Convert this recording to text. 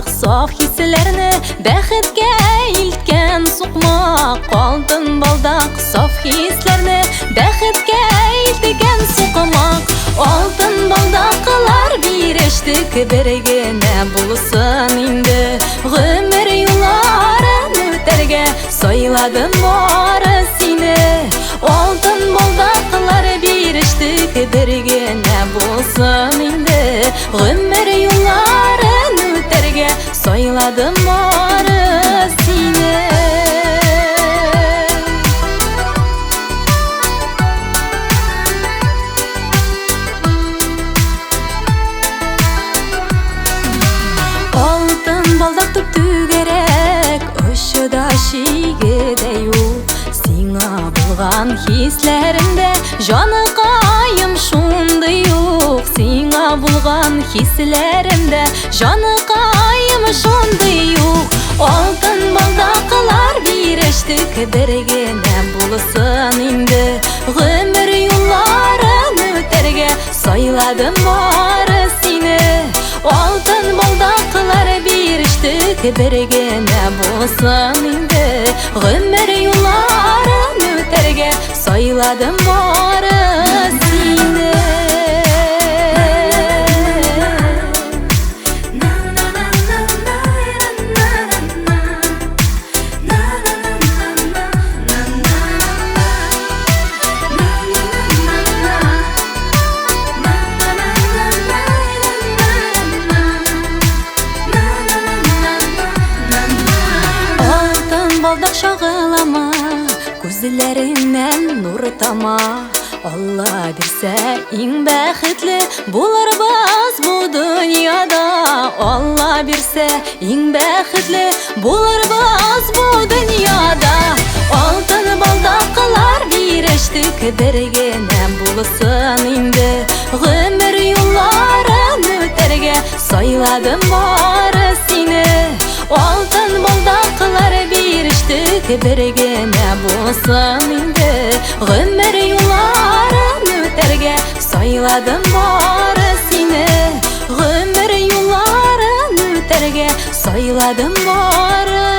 балдак соф хислерни бәхеткә илткән сукмак. Алтын балдак соф хислерни бәхеткә илткән сукмак. Алтын балдаклар бирештек бер генә булсын инде. Гомер юлларын үтәргә сайладым бары сине. Алтын балдаклар бирештек бер генә булсын инде. Гомер юлларын үтәргә сайладым бары сине. Балдак түгерек, ошыда шигеде юк. Сиңа булган хислеримде жаныкайым шундай юк. Сиңа булган хислеримде жаныкайым шундай юк. Алтын балдаклар бирештек бер генә булсын инде. Гомер юлларын үтәргә сайладым бары сине. Алтын балдаклар бирештек бер генә булсын инде. Гомер юлларын үтәргә сайладым бары сине. Балдак шагылама, күзләреннән нур тама. Алла бирсә иң бәхетле булырбыз бу дөньяда. Алла бирсә иң бәхетле булырбыз бу дөньяда. Алтын балдаклар бирештек бер генә булсын инде. Гомер юлларын үтәргә сайладым бары сине. Алтын балдаклар бирештек бер генә булсын инде. Гомер юлларын үтәргә сайладым бары сине. Гомер юлларын үтәргә сайладым бары